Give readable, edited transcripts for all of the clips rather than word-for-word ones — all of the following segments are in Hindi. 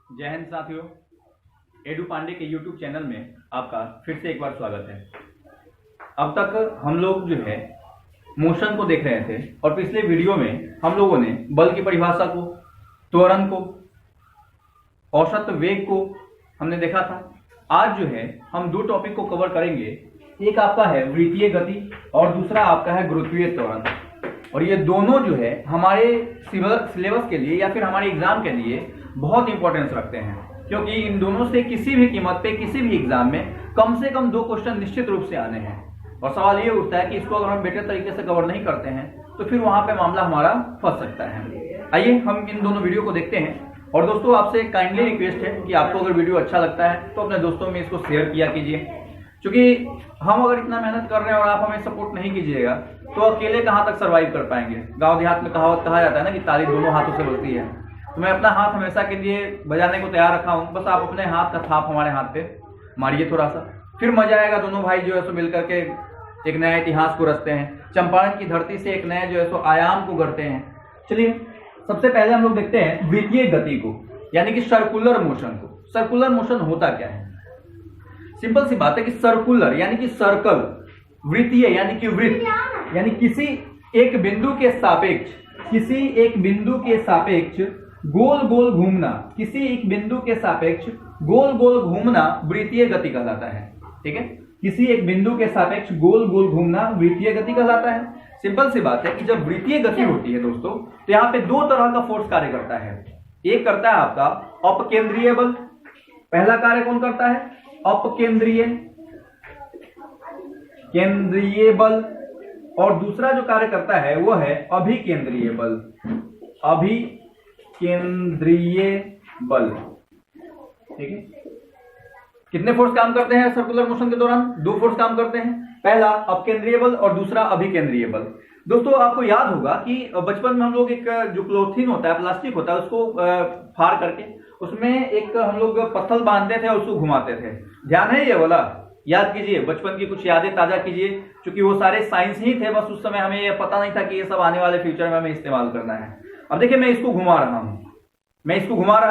जय हिंद साथियों, एडू पांडे के यूट्यूब चैनल में आपका फिर से एक बार स्वागत है। अब तक हम लोग जो है मोशन को देख रहे थे और पिछले वीडियो में हम लोगों ने बल की परिभाषा को, त्वरण को, औसत वेग को हमने देखा था। आज जो है हम दो टॉपिक को कवर करेंगे। एक आपका है वृत्तीय गति और दूसरा आपका है गुरुत्वीय त्वरण। और ये दोनों जो है हमारे सिलेबस के लिए या फिर हमारे एग्जाम के लिए बहुत इंपॉर्टेंस रखते हैं, क्योंकि इन दोनों से किसी भी कीमत पे किसी भी एग्जाम में कम से कम दो क्वेश्चन निश्चित रूप से आने हैं। और सवाल ये उठता है कि इसको अगर हम बेटर तरीके से कवर नहीं करते हैं तो फिर वहां पे मामला हमारा फंस सकता है। आइए हम इन दोनों वीडियो को देखते हैं। और दोस्तों, आपसे काइंडली रिक्वेस्ट है कि आपको अगर वीडियो अच्छा लगता है तो अपने दोस्तों में इसको शेयर किया कीजिए, क्योंकि हम अगर इतना मेहनत कर रहे हैं और आप हमें सपोर्ट नहीं कीजिएगा तो अकेले कहाँ तक सर्वाइव कर पाएंगे। गांव देहात में कहावत कहा जाता है ना कि ताली दोनों हाथों से बजती है। तो मैं अपना हाथ हमेशा के लिए बजाने को तैयार रखा हूँ, बस आप अपने हाथ का थाप हमारे हाथ पे मारिए थोड़ा सा, फिर मजा आएगा। दोनों भाई जो है सो मिलकर के एक नया इतिहास को रचते हैं, चंपारण की धरती से एक नया जो है सो आयाम को गढ़ते हैं। चलिए सबसे पहले हम लोग देखते हैं वृत्तीय गति को, यानी कि सर्कुलर मोशन को। सर्कुलर मोशन होता क्या है? सिंपल सी बात है कि सर्कुलर यानी कि सर्कल, वृत्तीय यानी कि वृत्त, यानी किसी एक बिंदु के सापेक्ष गोल गोल घूमना, किसी एक बिंदु के सापेक्ष गोल गोल घूमना वृत्तीय गति कहलाता है। ठीक है, किसी एक बिंदु के सापेक्ष गोल गोल घूमना वृत्तीय गति कहलाता है। सिंपल सी बात है कि जब वृत्तीय गति होती है दोस्तों, तो यहाँ पे दो तरह का फोर्स कार्य करता है। एक करता है आपका अपकेंद्रीय बल। पहला कार्य कौन करता है? अपकेंद्रीय केंद्रीय बल। और दूसरा जो कार्य करता है वो है अभिकेंद्रीय बल। अभिकेंद्रीय बल। ठीक है, कितने फोर्स काम करते हैं सर्कुलर मोशन के दौरान? दो फोर्स काम करते हैं, पहला अपकेंद्रीय बल और दूसरा अभिकेंद्रीय बल। दोस्तों, आपको याद होगा कि बचपन में हम लोग एक जो क्लोथिन होता है, प्लास्टिक होता है, उसको फाड़ करके उसमें एक हम लोग पत्थर बांधते थे और उसको घुमाते थे। ध्यान है ये वाला? याद कीजिए, बचपन की कुछ यादें ताजा कीजिए, क्योंकि वो सारे साइंस ही थे। बस उस समय हमें ये पता नहीं था कि ये सब आने वाले फ्यूचर में हमें इस्तेमाल करना है। अब देखिए, मैं इसको घुमा रहा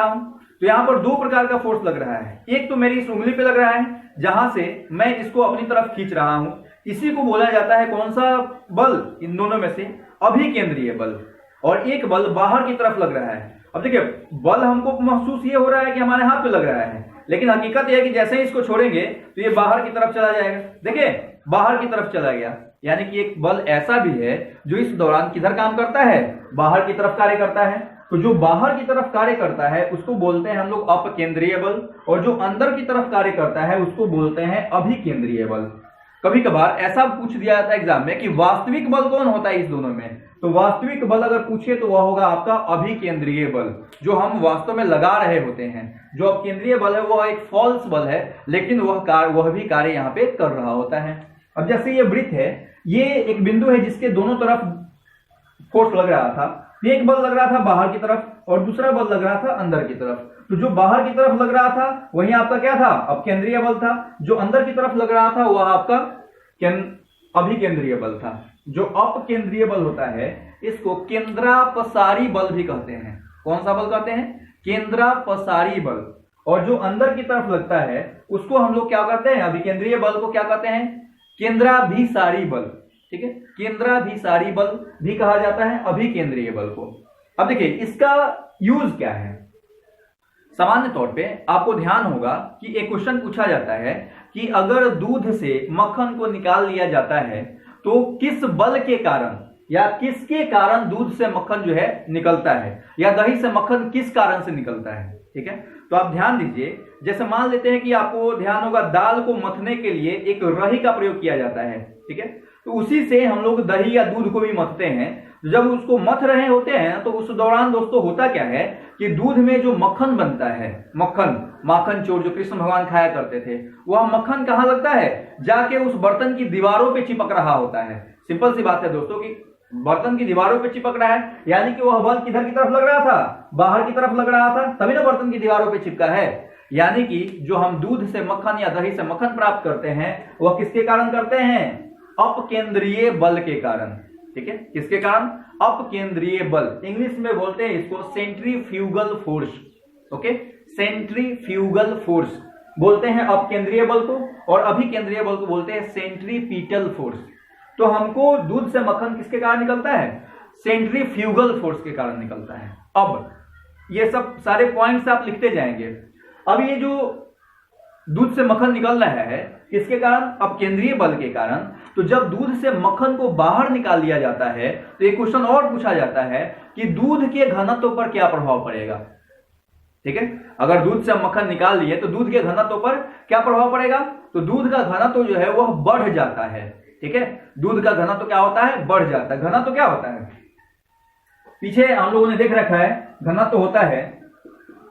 हूं, तो यहां पर दो प्रकार का फोर्स लग रहा है। एक तो मेरी इस उंगली पे लग रहा है, जहां से मैं इसको अपनी तरफ खींच रहा हूं, इसी को बोला जाता है कौन सा बल? इन दोनों में से अभिकेंद्रीय बल। और एक बल बाहर की तरफ लग रहा है। अब देखिए, बल हमको महसूस ये हो रहा है कि हमारे हाथ पे लग रहा है, लेकिन हकीकत यह है कि जैसे ही इसको छोड़ेंगे तो ये बाहर की तरफ चला जाएगा। देखिए, बाहर की तरफ चला गया, यानी कि एक बल ऐसा भी है जो इस दौरान किधर काम करता है? बाहर की तरफ कार्य करता है। तो जो बाहर की तरफ कार्य करता है उसको बोलते हैं हम लोग अपकेंद्रीय बल, और जो अंदर की तरफ कार्य करता है उसको बोलते हैं अभिकेंद्रीय बल। कभी कभार ऐसा पूछ दिया जाता है एग्जाम में कि वास्तविक बल कौन होता है इस दोनों में? तो वास्तविक बल अगर पूछे तो वह होगा आपका अभिकेंद्रीय बल, जो हम वास्तव में लगा रहे होते हैं। जो अपकेंद्रीय बल है वह एक फॉल्स बल है, लेकिन वह भी कार्य यहाँ पे कर रहा होता है। अब जैसे ये वृत्त है, ये एक बिंदु है जिसके दोनों तरफ फोर्स लग रहा था। एक बल लग रहा था बाहर की तरफ और दूसरा बल लग रहा था अंदर की तरफ। तो जो बाहर की तरफ लग रहा था वही आपका क्या था? अपकेंद्रीय बल था। जो अंदर की तरफ लग रहा था वह आपका अभिकेंद्रीय बल था। जो अपकेंद्रीय बल होता है इसको केंद्रापसारी बल भी कहते हैं। कौन सा बल कहते हैं? केंद्रापसारी बल। और जो अंदर की तरफ लगता है उसको हम लोग क्या कहते हैं? अभिकेंद्रीय बल को क्या कहते हैं? केंद्राभिसारी बल। ठीक है, केंद्राभिसारी बल भी कहा जाता है अभिकेंद्रीय बल को। अब देखिए, इसका यूज क्या है? सामान्य तौर पे आपको ध्यान होगा कि एक क्वेश्चन पूछा जाता है कि अगर दूध से मक्खन को निकाल लिया जाता है तो किस बल के कारण या किसके कारण दूध से मक्खन जो है निकलता है, या दही से मक्खन किस कारण से निकलता है। ठीक है, तो आप ध्यान दीजिए। जैसे मान लेते हैं कि आपको ध्यान होगा दाल को मथने के लिए एक रही का प्रयोग किया जाता है। ठीक है, तो उसी से हम लोग दही या दूध को भी मथते हैं। जब उसको मथ रहे होते हैं तो उस दौरान दोस्तों होता क्या है कि दूध में जो मक्खन बनता है, माखन चोर जो कृष्ण भगवान खाया करते थे, वह मक्खन कहाँ लगता है? जाके उस बर्तन की दीवारों पे चिपक रहा होता है। सिंपल सी बात है दोस्तों कि बर्तन की दीवारों पे चिपक रहा है, यानी कि वह बल किधर की तरफ लग रहा था? बाहर की तरफ लग रहा था, तभी ना बर्तन की दीवारों पे चिपका है। यानी कि जो हम दूध से मक्खन या दही से मक्खन प्राप्त करते हैं वह किसके कारण करते हैं? अपकेंद्रीय बल के कारण। ठीक है, किसके कारण? अपकेंद्रीय बल। इंग्लिश में बोलते हैं इसको centrifugal force. Okay, centrifugal force बोलते हैं अपकेंद्रीय बल को, और अभिकेंद्रीय बल को बोलते हैं सेंट्रीपिटल फोर्स। तो हमको दूध से मक्खन किसके कारण निकलता है? सेंट्रीफ्यूगल फोर्स के कारण निकलता है। अब ये सब सारे पॉइंट्स आप लिखते जाएंगे। अब ये जो दूध से मक्खन निकल रहा है किसके कारण? अपकेंद्रीय बल के कारण। तो जब दूध से मक्खन को बाहर निकाल लिया जाता है तो एक क्वेश्चन और पूछा जाता है कि दूध के घनत्व पर क्या प्रभाव पड़ेगा। ठीक है, अगर दूध से हम मक्खन निकाल लिए तो दूध के घनत्व पर क्या प्रभाव पड़ेगा? तो दूध का घनत्व जो है वह बढ़ जाता है। ठीक है, दूध का घनत्व क्या होता है? बढ़ जाता है। घनत्व क्या होता है? पीछे हम लोगों ने देख रखा है, घनत्व होता है,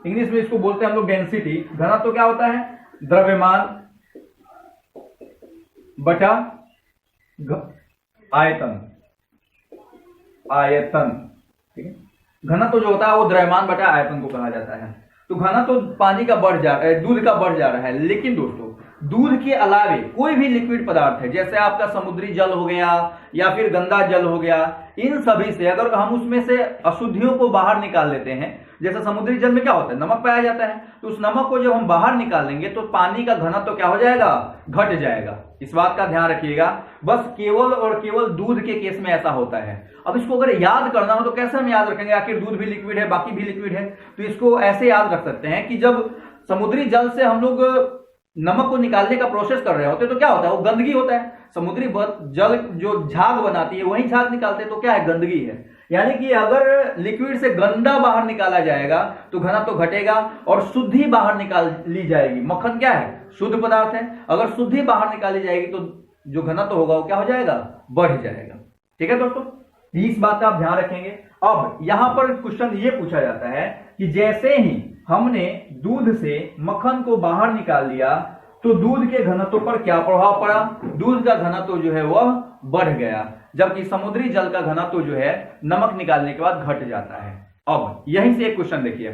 इंग्लिश में इसको बोलते हैं हम लोग डेंसिटी। घनत्व क्या होता है? द्रव्यमान बटा आयतन। आयतन, ठीक है, घनत्व जो होता है वो द्रव्यमान बटा आयतन को कहा जाता है। तो घनत्व पानी का बढ़ जा रहा है, दूध का बढ़ जा रहा है। लेकिन दोस्तों दूध के अलावे कोई भी लिक्विड पदार्थ है, जैसे आपका समुद्री जल हो गया या फिर गंदा जल हो गया, इन सभी से अगर हम उसमें से अशुद्धियों को बाहर निकाल लेते हैं, जैसे समुद्री जल में क्या होता है? नमक पाया जाता है। तो उस नमक को जब हम बाहर निकाल लेंगे तो पानी का घनत्व क्या हो जाएगा? घट जाएगा। इस बात का ध्यान रखिएगा। बस केवल और केवल दूध के केस में ऐसा होता है। अब इसको अगर याद करना हो तो कैसे हम याद रखेंगे? आखिर दूध भी लिक्विड है, बाकी भी लिक्विड है। तो इसको ऐसे याद रख सकते हैं कि जब समुद्री जल से हम लोग नमक को निकालने का प्रोसेस कर रहे होते तो क्या होता है? वो गंदगी होता है। समुद्री जल जो झाग बनाती है वही झाग निकालते हैं, तो क्या है? गंदगी है। यानी कि अगर लिक्विड से गंदा बाहर निकाला जाएगा तो घनत्व तो घटेगा और शुद्धि बाहर निकाल ली जाएगी। मक्खन क्या है? शुद्ध पदार्थ है। अगर शुद्धि बाहर निकाली जाएगी तो जो घनत्व होगा वो क्या हो जाएगा? बढ़ जाएगा। ठीक है दोस्तों, इस बात का आप ध्यान रखेंगे। अब यहां पर क्वेश्चन ये पूछा जाता है कि जैसे ही हमने दूध से मक्खन को बाहर निकाल लिया तो दूध के घनत्व पर क्या प्रभाव पड़ा? दूध का घनत्व जो है वह बढ़ गया, जबकि समुद्री जल का घनत्व जो है नमक निकालने के बाद घट जाता है। अब यहीं से एक क्वेश्चन देखिए।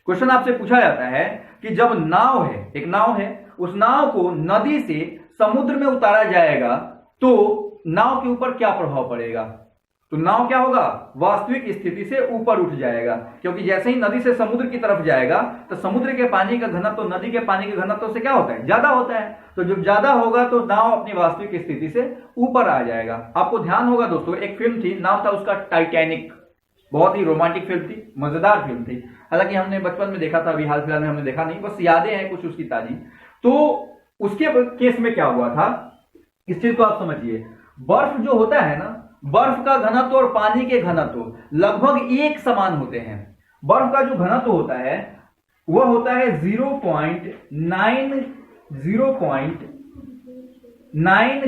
क्वेश्चन आपसे पूछा जाता है कि जब नाव है, एक नाव है, उस नाव को नदी से समुद्र में उतारा जाएगा तो नाव के ऊपर क्या प्रभाव पड़ेगा? तो नाव क्या होगा? वास्तविक स्थिति से ऊपर उठ जाएगा, क्योंकि जैसे ही नदी से समुद्र की तरफ जाएगा तो समुद्र के पानी का घनत्व तो नदी के पानी के घनत्व से क्या होता है? ज्यादा होता है। तो जब ज्यादा होगा तो नाव अपनी वास्तविक स्थिति से ऊपर आ जाएगा। आपको ध्यान होगा दोस्तों, एक फिल्म थी, नाम था उसका टाइटैनिक। बहुत ही रोमांटिक फिल्म थी, मजेदार फिल्म थी। हालांकि हमने बचपन में देखा था, अभी हाल फिलहाल में हमने देखा नहीं, बस यादें हैं कुछ उसकी ताजी। तो उसके केस में क्या हुआ था, इस चीज को आप समझिए। बर्फ जो होता है ना, बर्फ का घनत्व और पानी के घनत्व लगभग एक समान होते हैं। बर्फ का जो घनत्व होता है वह होता है 0.9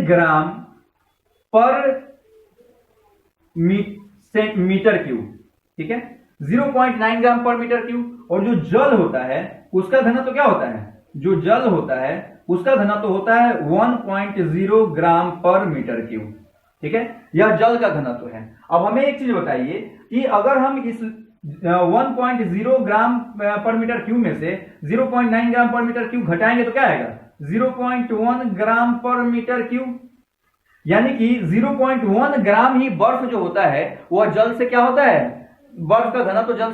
ग्राम पर मीटर क्यूब। ठीक है, 0.9 ग्राम पर मीटर क्यूब। और जो जल होता है उसका घनत्व क्या होता है? जो जल होता है उसका घनत्व होता है 1.0 ग्राम पर मीटर क्यूब। ठीक है, यह जल का घनत्व है। अब हमें एक चीज बताइए कि अगर हम इस 1.0 ग्राम पर मीटर क्यूब में से 0.9 ग्राम पर मीटर क्यूब घटाएंगे तो क्या आएगा? 0.1 ग्राम पर मीटर क्यूब। यानी कि 0.1 ग्राम ही बर्फ जो होता है वह जल से क्या होता है? बर्फ का घनत्व जल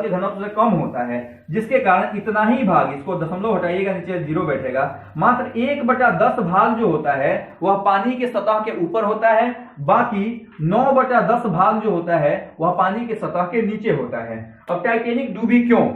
के घनत्व से कम होता है, जिसके कारण इतना ही भाग, इसको दशमलव हटाइएगा, नीचे 0 बैठेगा, मात्र 1/10 भाग जो होता है वह पानी के सतह के ऊपर होता है। बाकी 9/10 भाग जो होता है वह पानी के सतह के नीचे होता है। अब टाइटैनिक डूबी क्यों?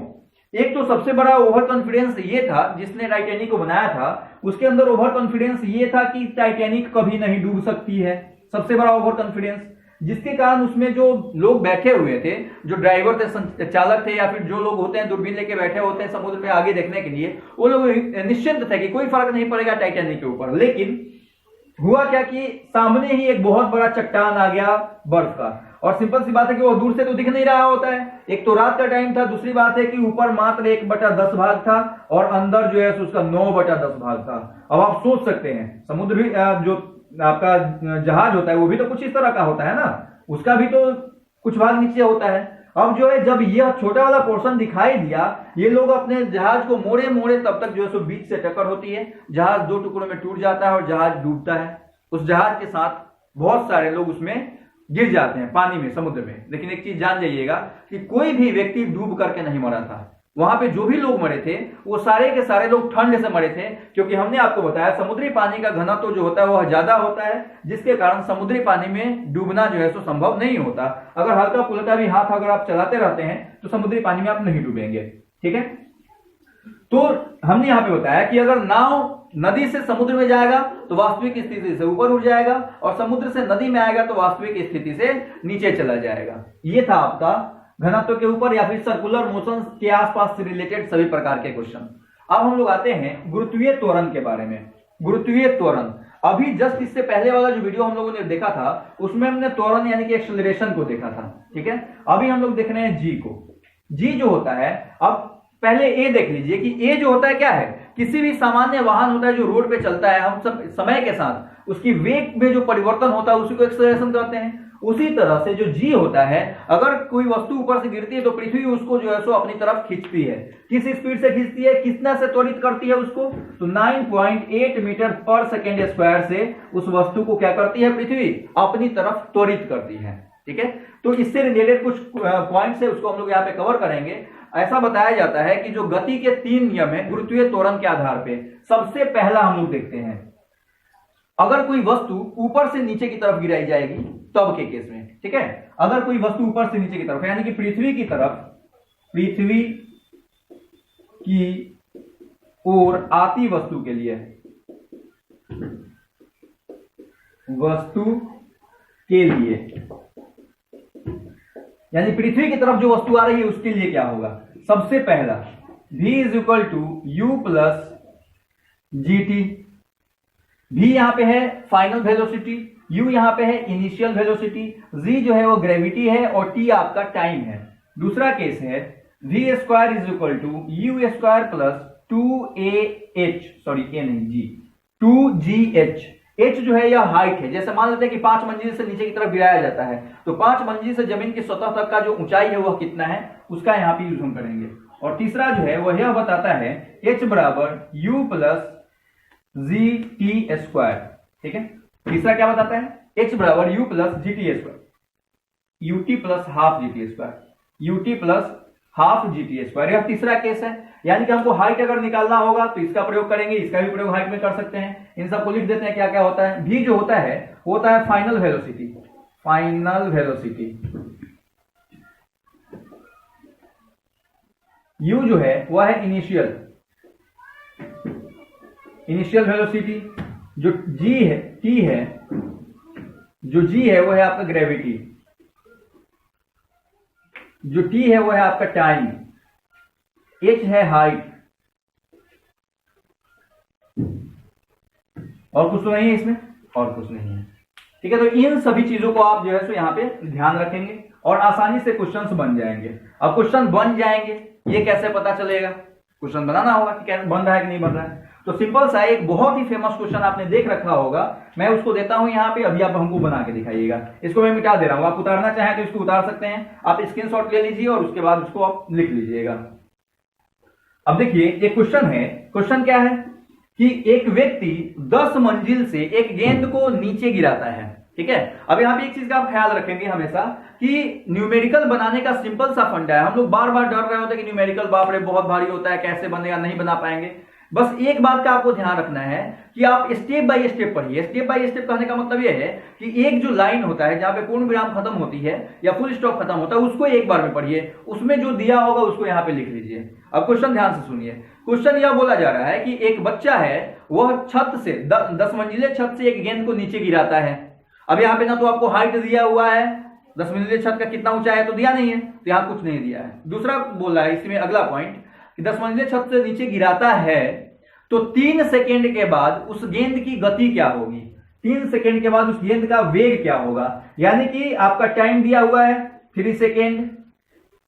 एक तो सबसे बड़ा ओवर कॉन्फिडेंस ये था, जिसने टाइटैनिक को बनाया था उसके अंदर ओवर कॉन्फिडेंस ये था कि टाइटैनिक कभी नहीं डूब सकती है। सबसे बड़ा ओवर कॉन्फिडेंस, जिसके कारण उसमें जो लोग बैठे हुए थे, जो ड्राइवर थे, चालक थे, या फिर जो लोग होते हैं दूरबीन लेके बैठे होते हैं समुद्र में आगे देखने के लिए, वो लोग निश्चिंत थे कि कोई फर्क नहीं पड़ेगा टाइटैनिक के ऊपर। लेकिन हुआ क्या कि सामने ही एक बहुत बड़ा चट्टान आ गया बर्फ का, और सिंपल सी बात है कि वो दूर से तो दिख नहीं रहा होता है। एक तो रात का टाइम था, दूसरी बात है कि ऊपर मात्र 1/10 भाग था और अंदर जो है उसका 9/10 भाग था। अब आप सोच सकते हैं, समुद्र भी जो आपका जहाज होता है वो भी तो कुछ इस तरह का होता है ना, उसका भी तो कुछ भाग नीचे होता है। अब जो है जब यह छोटा वाला पोर्शन दिखाई दिया, ये लोग अपने जहाज को मोड़े मोड़े, तब तक जो है सो बीच से टक्कर होती है, जहाज 2 टुकड़ों में टूट जाता है और जहाज डूबता है। उस जहाज के साथ बहुत सारे लोग उसमें गिर जाते हैं पानी में, समुद्र में। लेकिन एक चीज जान जाइएगा कि कोई भी व्यक्ति डूब करके नहीं मरा था। वहां पे जो भी लोग मरे थे वो सारे के सारे लोग ठंड से मरे थे, क्योंकि हमने आपको बताया समुद्री पानी का घनत्व तो जो होता है वह ज्यादा होता है, जिसके कारण समुद्री पानी में डूबना जो है सो संभव नहीं होता। अगर हल्का फुल्का भी हाथ अगर आप चलाते रहते हैं तो समुद्री पानी में आप नहीं डूबेंगे। ठीक है, तो हमने यहां पे बताया कि अगर नाव नदी से समुद्र में जाएगा तो वास्तविक स्थिति से ऊपर उठ जाएगा, और समुद्र से नदी में आएगा तो वास्तविक स्थिति से नीचे चला जाएगा। ये था आपका घनत्व के ऊपर या फिर सर्कुलर मोशन के आसपास से रिलेटेड सभी प्रकार के क्वेश्चन। अब हम लोग आते हैं गुरुत्वीय त्वरण के बारे में। गुरुत्वीय त्वरण, अभी जस्ट इससे पहले वाला जो वीडियो हम लोगों ने देखा था उसमें हमने त्वरण यानी कि एक्सेलरेशन को देखा था। ठीक है, अभी हम लोग देख रहे हैं जी को। जी जो होता है, अब पहले ए देख लीजिए कि ए जो होता है क्या है, किसी भी सामान्य वाहन होता है जो रोड पे चलता है, हम सब समय के साथ उसकी वेग में जो परिवर्तन होता है उसी को एक्सेलरेशन कहते हैं। उसी तरह से जो जी होता है, अगर कोई वस्तु ऊपर से गिरती है तो पृथ्वी उसको जो है सो अपनी तरफ खींचती है। किस स्पीड से खींचती है, कितना से त्वरित करती है उसको, तो 9.8 मीटर पर सेकेंड स्क्वायर से उस वस्तु को क्या करती है, पृथ्वी अपनी तरफ त्वरित करती है। ठीक है, तो इससे रिलेटेड कुछ पॉइंट्स है उसको हम लोग यहाँ पे कवर करेंगे। ऐसा बताया जाता है कि जो गति के 3 नियम है गुरुत्वीय त्वरण के आधार पे, सबसे पहला हम लोग देखते हैं, अगर कोई वस्तु ऊपर से नीचे की तरफ गिराई जाएगी तब के केस में। ठीक है, अगर कोई वस्तु ऊपर से नीचे की तरफ यानी कि पृथ्वी की तरफ, पृथ्वी की ओर आती वस्तु के लिए, वस्तु के लिए यानी पृथ्वी की तरफ जो वस्तु आ रही है उसके लिए क्या होगा, सबसे पहला v is equal to u plus g t. v यहां पे है फाइनल वेलोसिटी, u यहां पे है इनिशियल वेलोसिटी, z जो है वो ग्रेविटी है और t आपका टाइम है। दूसरा केस है v square is equal to u square plus 2ah, sorry a नहीं जी, 2gh। h जो है यह हाइट है, जैसे मान लेते हैं कि 5 मंजिल से नीचे की तरफ गिराया जाता है तो 5 मंजिल से जमीन की सतह तक का जो ऊंचाई है वह कितना है उसका यहाँ पे यूज हम करेंगे। और तीसरा जो है वह यह बताता है h बराबर u plus g T square. ठीक है, तीसरा क्या बताता है, h बराबर u plus g T square, ut plus half G T square, ut plus half G T square. यह तीसरा केस है, यानी कि हमको हाइट अगर निकालना होगा तो इसका प्रयोग करेंगे, इसका भी प्रयोग हाइट में कर सकते हैं। इन सबको लिख देते हैं क्या क्या होता है। v जो होता है वो होता है final velocity, final velocity. u जो है वह है इनिशियल, इनिशियल वेलोसिटी। जो g है, t है, जो g है वह है आपका ग्रेविटी, जो t है वह है आपका टाइम, h है हाइट, और कुछ तो नहीं है इसमें, और कुछ नहीं है। ठीक है, तो इन सभी चीजों को आप जो है सो यहाँ पे ध्यान रखेंगे और आसानी से क्वेश्चंस बन जाएंगे। अब क्वेश्चन बन जाएंगे ये कैसे पता चलेगा, क्वेश्चन बनाना होगा कि क्या बन रहा है कि नहीं बन रहा है। तो सिंपल सा एक बहुत ही फेमस क्वेश्चन आपने देख रखा होगा, मैं उसको देता हूं यहाँ पे, अभी आप हमको बना के दिखाइएगा। इसको मैं मिटा दे रहा हूं, आप उतारना चाहें तो इसको उतार सकते हैं, आप स्क्रीनशॉट ले लीजिए और उसके बाद उसको आप लिख लीजिएगा। अब देखिए एक क्वेश्चन है, क्वेश्चन क्या है कि एक व्यक्ति 10 मंजिल से एक गेंद को नीचे गिराता है। ठीक है, अब यहाँ पे एक चीज का आप ख्याल रखेंगे हमेशा कि न्यूमेरिकल बनाने का सिंपल सा फंडा है। हम लोग बार बार डर रहे होते हैं कि न्यूमेरिकल बाप रे बहुत भारी होता है, कैसे बनेगा, नहीं बना पाएंगे। बस एक बात का आपको ध्यान रखना है कि आप स्टेप बाय स्टेप पढ़िए। स्टेप बाय स्टेप कहने का मतलब यह है कि एक जो लाइन होता है जहां पे पूर्ण विराम खत्म होती है या फुल स्टॉप खत्म होता है उसको एक बार में पढ़िए, उसमें जो दिया होगा उसको यहाँ पे लिख लीजिए। अब क्वेश्चन ध्यान से सुनिए। क्वेश्चन यह बोला जा रहा है कि एक बच्चा है वह छत से 10 मंजिले छत से एक गेंद को नीचे गिराता है। अब यहाँ पे ना तो आपको हाइट दिया हुआ है, 10 मंजिले छत का कितना ऊंचा है तो दिया नहीं है, तो यहाँ कुछ नहीं दिया है। दूसरा बोल रहा है इसमें अगला पॉइंट कि 10 मंजिले छत से नीचे गिराता है तो 3 सेकेंड के बाद उस गेंद की गति क्या होगी, 3 सेकेंड के बाद उस गेंद का वेग क्या होगा। यानी कि आपका टाइम दिया हुआ है 3 सेकेंड,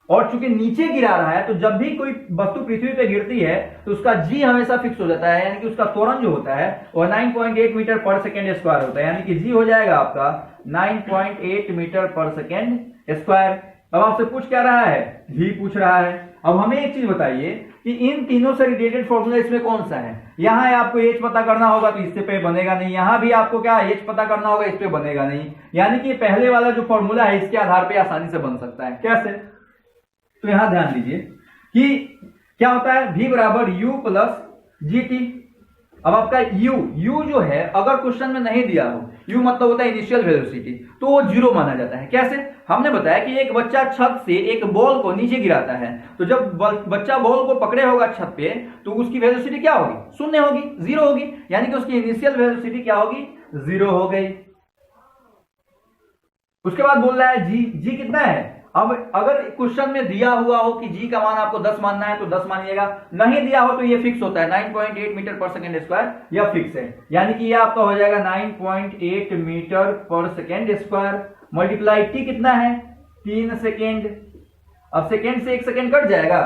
और चूंकि नीचे गिरा रहा है तो जब भी कोई वस्तु पृथ्वी पे गिरती है तो उसका जी हमेशा फिक्स हो जाता है, यानी कि उसका त्वरण जो होता है वह 9.8 मीटर पर सेकेंड स्क्वायर होता है, यानी कि जी हो जाएगा आपका 9.8 मीटर पर सेकेंड स्क्वायर। अब आपसे पूछ क्या रहा है, जी पूछ रहा है। अब हमें एक चीज बताइए कि इन तीनों से रिलेटेड फॉर्मूला इसमें कौन सा है। यहां है आपको एच पता करना होगा तो इससे पे बनेगा नहीं, यहां भी आपको क्या एच पता करना होगा, इस पे बनेगा नहीं। यानी कि पहले वाला जो फॉर्मूला है इसके आधार पे आसानी से बन सकता है। कैसे, तो यहां ध्यान दीजिए कि क्या होता है, v बराबर u प्लस gt। अब आपका u जो है अगर क्वेश्चन में नहीं दिया हो, u मतलब होता है इनिशियल वेलोसिटी, तो वो जीरो माना जाता है। कैसे, हमने बताया कि एक बच्चा छत से एक बॉल को नीचे गिराता है, तो जब बच्चा बॉल को पकड़े होगा छत पे, तो उसकी वेलोसिटी क्या होगी, शून्य होगी, जीरो होगी, यानी कि उसकी इनिशियल वेलोसिटी क्या होगी, जीरो हो गई। उसके बाद बोल रहा है जी कितना है। अब अगर क्वेश्चन में दिया हुआ हो कि जी का मान आपको 10 मानना है तो 10 मानिएगा, नहीं दिया हो तो ये फिक्स होता है 9.8 मीटर पर सेकेंड स्क्वायर, यह फिक्स है, यानी कि ये आपका हो जाएगा 9.8 मीटर पर सेकेंड स्क्वायर मल्टीप्लाई टी कितना है 3 सेकेंड। अब सेकेंड से 1 सेकेंड कट जाएगा,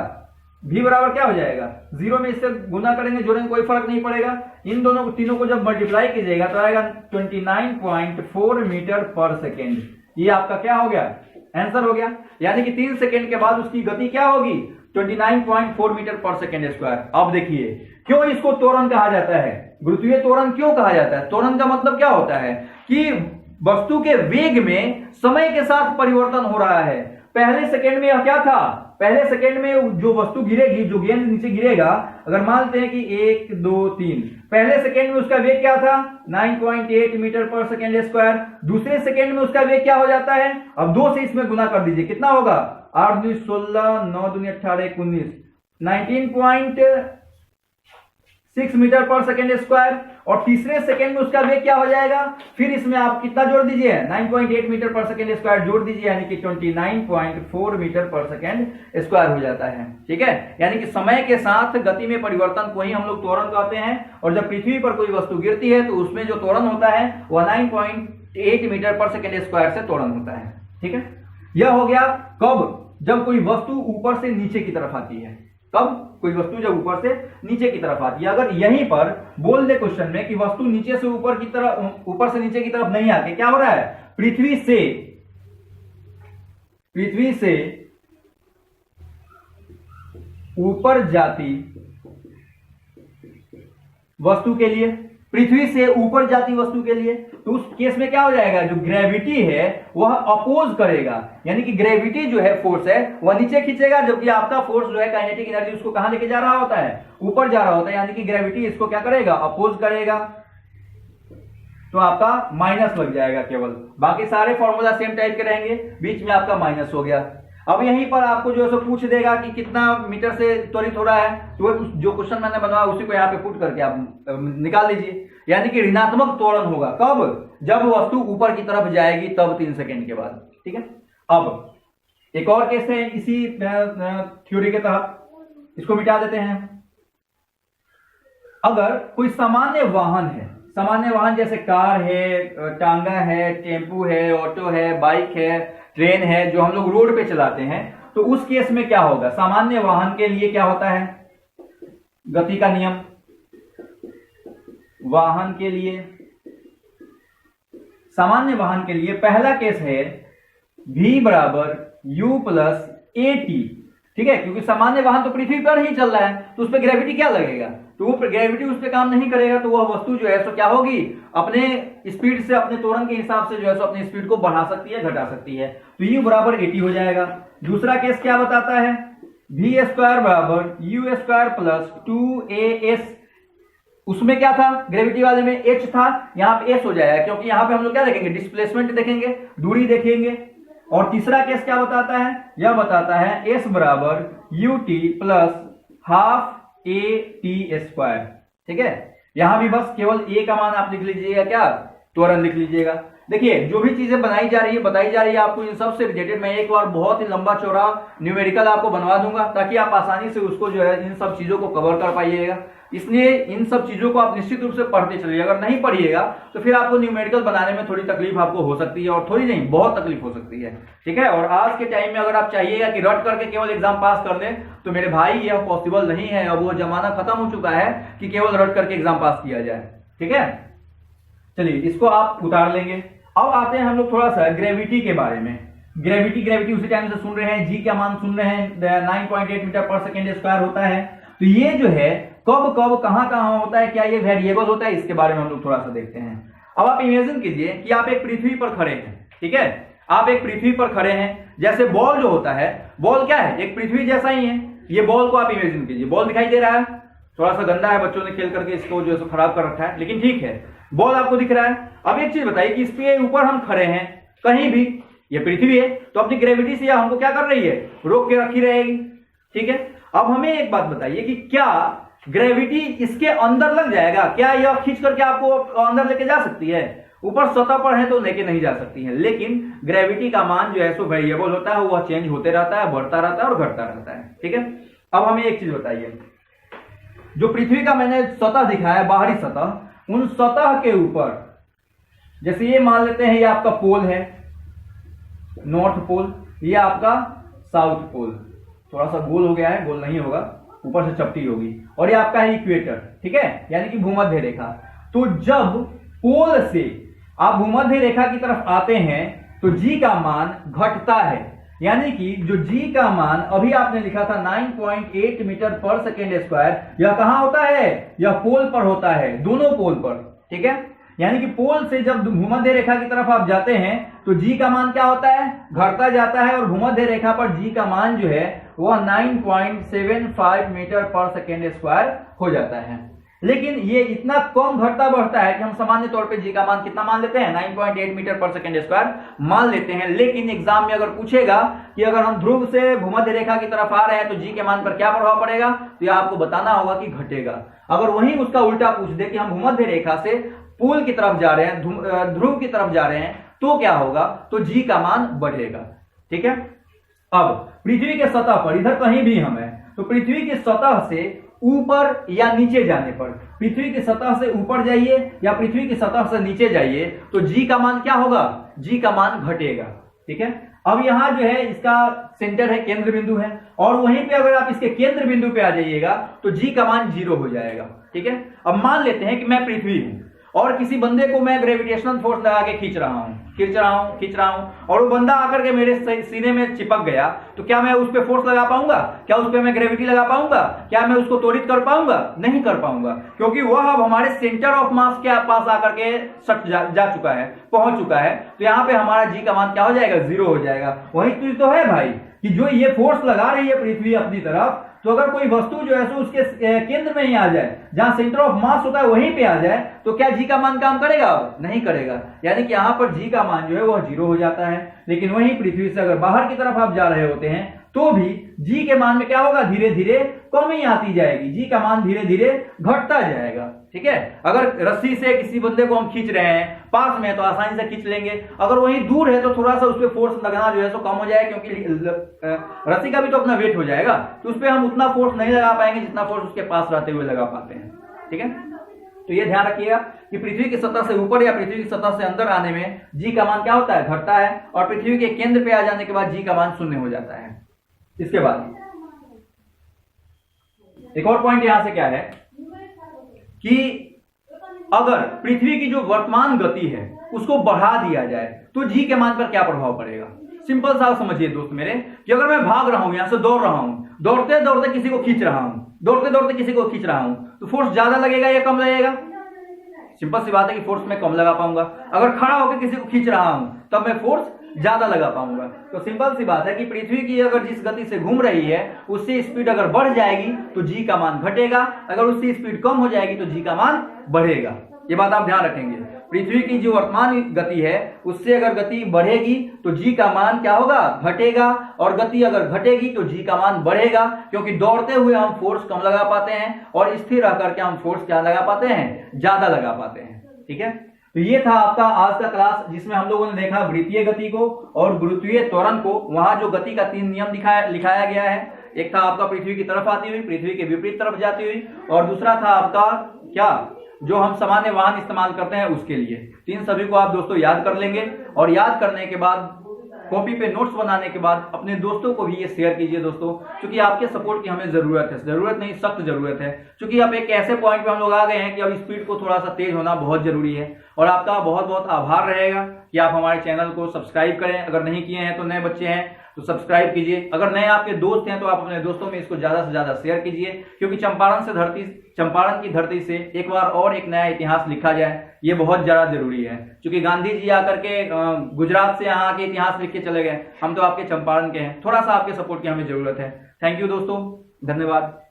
v बराबर क्या हो जाएगा, जीरो में इससे गुना करेंगे जोड़ेंगे कोई फर्क नहीं पड़ेगा, इन दोनों तीनों को जब मल्टीप्लाई कीजिएगा तो आएगा 29.4 मीटर पर सेकेंड। ये आपका क्या हो गया, आंसर हो गया, यानी कि 3 सेकेंड के बाद उसकी गति क्या होगी 29.4 मीटर पर सेकेंड स्क्वायर। अब देखिए क्यों इसको त्वरण कहा जाता है, गुरुत्वीय त्वरण क्यों कहा जाता है। त्वरण का मतलब क्या होता है कि वस्तु के वेग में समय के साथ परिवर्तन हो रहा है। पहले सेकेंड में यह क्या था, पहले सेकेंड में जो वस्तु गिरेगी, जो गेंद नीचे गिरेगा, अगर मानते हैं कि 1 2 3, पहले सेकेंड में उसका वेग क्या था 9.8 मीटर पर सेकेंड स्क्वायर, दूसरे सेकेंड में उसका वेग क्या हो जाता है, अब 2 से इसमें गुना कर दीजिए, कितना होगा 8 दूनी 16 9 दूनी 18 19, 19.6 मीटर पर सेकेंड स्क्वायर, और तीसरे सेकेंड में उसका वेग क्या हो जाएगा, फिर इसमें आप कितना जोड़ दीजिए 9.8 मीटर पर सेकेंड स्क्वायर जोड़ दीजिए, यानी कि 29.4 मीटर पर सेकेंड स्क्वायर हो जाता है। ठीक है, यानी कि समय के साथ गति में परिवर्तन को ही हम लोग त्वरण कहते हैं, और जब पृथ्वी पर कोई वस्तु गिरती है तो उसमें जो त्वरण होता है वह 9.8 मीटर पर सेकेंड स्क्वायर से त्वरण होता है। ठीक है, यह हो गया कब, जब कोई वस्तु ऊपर से नीचे की तरफ आती है, कब कोई वस्तु जब ऊपर से नीचे की तरफ आती है। अगर यहीं पर बोल दे क्वेश्चन में कि वस्तु नीचे से ऊपर की तरफ, ऊपर से नीचे की तरफ नहीं आके क्या हो रहा है, पृथ्वी से ऊपर जाती वस्तु के लिए, पृथ्वी से ऊपर जाती वस्तु के लिए, तो उस केस में क्या हो जाएगा, जो ग्रेविटी है वह अपोज करेगा, यानी कि ग्रेविटी जो है फोर्स है वह नीचे खींचेगा, जबकि आपका फोर्स जो है काइनेटिक एनर्जी उसको कहां लेके जा रहा होता है, ऊपर जा रहा होता है, यानी कि ग्रेविटी इसको क्या करेगा, अपोज करेगा, तो आपका माइनस लग जाएगा केवल, बाकी सारे फॉर्मूला सेम टाइप के रहेंगे, बीच में आपका माइनस हो गया। अब यहीं पर आपको जो है सो पूछ देगा कि कितना मीटर से त्वरित हो रहा है, तो जो क्वेश्चन मैंने बनाया उसी को यहाँ पे पुट करके आप निकाल लीजिए, यानी कि ऋणात्मक त्वरण होगा कब, जब वस्तु ऊपर की तरफ जाएगी, तब 3 सेकेंड के बाद। ठीक है, अब एक और केस है इसी थ्योरी के तहत, इसको मिटा देते हैं। अगर कोई सामान्य वाहन है, सामान्य वाहन जैसे कार है, टांगा है, टेम्पू है, ऑटो है, बाइक है, ट्रेन है, जो हम लोग रोड पे चलाते हैं, तो उस केस में क्या होगा, सामान्य वाहन के लिए क्या होता है, गति का नियम, वाहन के लिए, सामान्य वाहन के लिए पहला केस है v बराबर u प्लस ए टी। ठीक है, क्योंकि सामान्य वाहन तो पृथ्वी पर ही चल रहा है, तो उस पर ग्रेविटी क्या लगेगा, तो वो ग्रेविटी उस पर काम नहीं करेगा, तो वह वस्तु जो है सो क्या होगी, अपने स्पीड से, अपने त्वरण के हिसाब से जो है सो अपनी स्पीड को बढ़ा सकती है, घटा सकती है, तो u बराबर 80 हो जाएगा। दूसरा केस क्या बताता है, v स्क्वायर बराबर u स्क्वायर प्लस 2as, उसमें क्या था, ग्रेविटी वाले में h था, यहाँ पे s हो जाएगा, क्योंकि यहाँ पे हम लोग क्या देखेंगे, डिस्प्लेसमेंट देखेंगे, दूरी देखेंगे। और तीसरा केस क्या बताता है, यह बताता है s बराबर ut plus half a t square. ठीक है, यहां भी बस केवल a का मान आप लिख लीजिएगा, क्या त्वरण लिख लीजिएगा। देखिए जो भी चीजें बनाई जा रही है, बताई जा रही है, आपको इन सब से रिलेटेड मैं एक बार बहुत ही लंबा चौड़ा न्यूमेरिकल आपको बनवा दूंगा, ताकि आप आसानी से उसको जो है इन सब चीजों को कवर कर पाइएगा। इसलिए इन सब चीजों को आप निश्चित रूप से पढ़ते चलिए, अगर नहीं पढ़िएगा तो फिर आपको न्यूमेरिकल बनाने में थोड़ी तकलीफ आपको हो सकती है, और थोड़ी नहीं बहुत तकलीफ हो सकती है। ठीक है, और आज के टाइम में अगर आप चाहिएगा कि रट करके केवल एग्जाम पास कर लें, तो मेरे भाई यह पॉसिबल नहीं है, अब वो जमाना खत्म हो चुका है कि केवल रट करके एग्जाम पास किया जाए। ठीक है, चलिए इसको आप उतार लेंगे। अब आते हैं हम लोग थोड़ा सा ग्रेविटी के बारे में। ग्रेविटी उसी टाइम से सुन रहे हैं, जी का मान सुन रहे हैं, 9.8 मीटर पर सेकेंड स्क्वायर होता है, तो ये जो है कब कब कहां होता है, क्या ये वेरिएबल होता है, इसके बारे में हम लोग थोड़ा सा देखते हैं। अब आप इमेजिन कीजिए कि आप एक पृथ्वी पर खड़े हैं। ठीक है, आप एक पृथ्वी पर खड़े हैं, जैसे बॉल जो होता है, बॉल क्या है, एक पृथ्वी जैसा ही है, ये बॉल को आप इमेजिन कीजिए, बॉल दिखाई दे रहा है, थोड़ा सा गंदा है, बच्चों ने खेल करके इसको जो है खराब कर रखा है, लेकिन ठीक है, बॉल आपको दिख रहा है। अब एक चीज बताइए कि इस पे ऊपर हम खड़े हैं कहीं भी, ये पृथ्वी है, तो अपनी ग्रेविटी से हमको क्या कर रही है, रोक के रखी रहेगी, ठीक है। अब हमें एक बात बताइए कि क्या ग्रेविटी इसके अंदर लग जाएगा, क्या यह खींच करके आपको अंदर लेके जा सकती है? ऊपर सतह पर है तो लेके नहीं जा सकती है, लेकिन ग्रेविटी का मान जो है सो वेरिएबल होता है, वह चेंज होते रहता है, बढ़ता रहता है और घटता रहता है, ठीक है। अब हमें एक चीज बताइए, जो पृथ्वी का मैंने सतह दिखाया, बाहरी सतह, उन सतह के ऊपर जैसे ये मान लेते हैं, ये आपका पोल है, नॉर्थ पोल, ये आपका साउथ पोल, थोड़ा सा गोल हो गया है, गोल नहीं होगा, ऊपर से चपटी होगी, और ये आपका है इक्वेटर, ठीक है, यानी कि भूमध्य रेखा। तो जब पोल से आप भूमध्य रेखा की तरफ आते हैं तो जी का मान घटता है, यानी कि जो जी का मान अभी आपने लिखा था 9.8 मीटर पर सेकेंड स्क्वायर, यह कहां होता है, यह पोल पर होता है, दोनों पोल पर, ठीक है। यानी कि पोल से जब भूमध्य रेखा की तरफ आप जाते हैं तो जी का मान क्या होता है, घटता जाता है, और भूमध्य रेखा पर जी का मान जो है वह 9.75 मीटर पर सेकेंड स्क्वायर हो जाता है। लेकिन ये इतना कम घटता बढ़ता है कि हम सामान्य तौर पे जी का मान कितना मान लेते हैं, 9.8 मीटर पर सेकेंड स्क्वायर मान लेते हैं। लेकिन एग्जाम में अगर पूछेगा कि अगर हम ध्रुव से भूमध्य रेखा की तरफ आ रहे हैं तो जी के मान पर क्या प्रभाव पड़ेगा, तो यह आपको बताना होगा कि घटेगा। अगर वहीं उसका उल्टा पूछ दे कि हम भूमध्य रेखा से पोल की तरफ जा रहे हैं, ध्रुव की तरफ जा रहे हैं, तो क्या होगा, तो जी का मान बढ़ेगा, ठीक है। अब पृथ्वी के सतह पर, इधर कहीं भी हम हैं, तो पृथ्वी की सतह से ऊपर या नीचे जाने पर, पृथ्वी की सतह से ऊपर जाइए या पृथ्वी की सतह से नीचे जाइए तो जी का मान क्या होगा, जी का मान घटेगा, ठीक है। अब यहां जो है इसका सेंटर है, केंद्र बिंदु है, और वहीं पे अगर आप इसके केंद्र बिंदु पे आ जाइएगा तो जी का मान 0 हो जाएगा, ठीक है। अब मान लेते हैं कि मैं पृथ्वी हूं और किसी बंदे को मैं ग्रेविटेशनल फोर्स लगा के खींच रहा हूं और वो बंदा आकर के मेरे सीने में चिपक गया, तो क्या मैं उस पर फोर्स लगा पाऊंगा, क्या उस पर मैं ग्रेविटी लगा पाऊंगा, क्या मैं उसको त्वरित कर पाऊंगा, नहीं कर पाऊंगा, क्योंकि वह अब हमारे सेंटर ऑफ मास के पास आकर के सट जा चुका है, पहुंच चुका है। तो यहाँ पे हमारा जी का मान क्या हो जाएगा, 0 हो जाएगा। वही चीज तो है भाई कि जो ये फोर्स लगा रही है पृथ्वी अपनी तरफ, तो अगर कोई वस्तु जो है सो उसके केंद्र में ही आ जाए, जहां सेंटर ऑफ मास होता है वहीं पे आ जाए, तो क्या जी का मान काम करेगा, नहीं करेगा। यानी कि यहां पर जी का मान जो है वह 0 हो जाता है। लेकिन वहीं पृथ्वी से अगर बाहर की तरफ आप जा रहे होते हैं तो भी जी के मान में क्या होगा, धीरे धीरे कमी आती जाएगी, जी का मान धीरे धीरे घटता जाएगा, ठीक है। अगर रस्सी से किसी बंदे को हम खींच रहे हैं, पास में है तो आसानी से खींच लेंगे, अगर वहीं दूर है तो थोड़ा सा उस पर फोर्स लगना जो है तो कम हो जाएगा, क्योंकि रस्सी का भी तो अपना वेट हो जाएगा, तो उस पर हम उतना फोर्स नहीं लगा पाएंगे जितना फोर्स उसके पास रहते हुए लगा पाते हैं, ठीक है। तो ये ध्यान रखिएगा कि पृथ्वी की सतह से ऊपर या पृथ्वी की सतह से अंदर आने में जी का मान क्या होता है, घटता है, और पृथ्वी के केंद्र पे आ जाने के बाद जी का मान 0 हो जाता है। इसके बाद एक और पॉइंट यहां से क्या है कि अगर पृथ्वी की जो वर्तमान गति है उसको बढ़ा दिया जाए तो जी के मान पर क्या प्रभाव पड़ेगा। सिंपल सा समझिए दोस्त मेरे, कि अगर मैं भाग रहा हूं, यहां से दौड़ रहा हूं, दौड़ते दौड़ते किसी को खींच रहा हूं, दौड़ते दौड़ते किसी को खींच रहा हूं, तो फोर्स ज्यादा लगेगा या कम लगेगा। सिंपल सी बात है कि फोर्स मैं कम लगा पाऊंगा। अगर खड़ा होकर किसी को खींच रहा हूं तब मैं फोर्स ज्यादा लगा पाऊंगा। तो सिंपल सी बात है कि पृथ्वी की अगर जिस गति से घूम रही है उससे स्पीड अगर बढ़ जाएगी तो जी का मान घटेगा, अगर उससे स्पीड कम हो जाएगी तो जी का मान बढ़ेगा। ये बात आप ध्यान रखेंगे। पृथ्वी की जो वर्तमान गति है उससे अगर गति बढ़ेगी तो जी का मान क्या होगा, घटेगा, और गति अगर घटेगी तो जी का मान बढ़ेगा, क्योंकि दौड़ते हुए हम फोर्स कम लगा पाते हैं और स्थिर रह करके हम फोर्स क्या लगा पाते हैं, ज्यादा लगा पाते हैं, ठीक है। तो ये था आपका आज का क्लास, जिसमें हम लोगों ने देखा वृत्तीय गति को और गुरुत्वीय त्वरण को। वहां जो गति का 3 नियम लिखाया गया है, एक था आपका पृथ्वी की तरफ आती हुई, पृथ्वी के विपरीत तरफ जाती हुई, और दूसरा था आपका क्या, जो हम सामान्य वाहन इस्तेमाल करते हैं उसके लिए। तीन सभी को आप दोस्तों याद कर लेंगे, और याद करने के बाद कॉपी पे नोट्स बनाने के बाद अपने दोस्तों को भी ये शेयर कीजिए दोस्तों, क्योंकि आपके सपोर्ट की हमें जरूरत नहीं, सख्त जरूरत है। क्योंकि अब एक ऐसे पॉइंट पे हम लोग आ गए हैं कि अब स्पीड को थोड़ा सा तेज होना बहुत जरूरी है, और आपका बहुत बहुत आभार रहेगा कि आप हमारे चैनल को सब्सक्राइब करें। अगर नहीं किए हैं तो नए बच्चे हैं तो सब्सक्राइब कीजिए, अगर नए आपके दोस्त हैं तो आप अपने दोस्तों में इसको ज्यादा से ज्यादा शेयर कीजिए, क्योंकि चंपारण की धरती से एक बार और एक नया इतिहास लिखा जाए, ये बहुत ज्यादा जरूरी है। क्योंकि गांधी जी आकर के गुजरात से यहाँ के इतिहास लिख के चले गए, हम तो आपके चंपारण के हैं, थोड़ा सा आपके सपोर्ट की हमें जरूरत है। थैंक यू दोस्तों। धन्यवाद।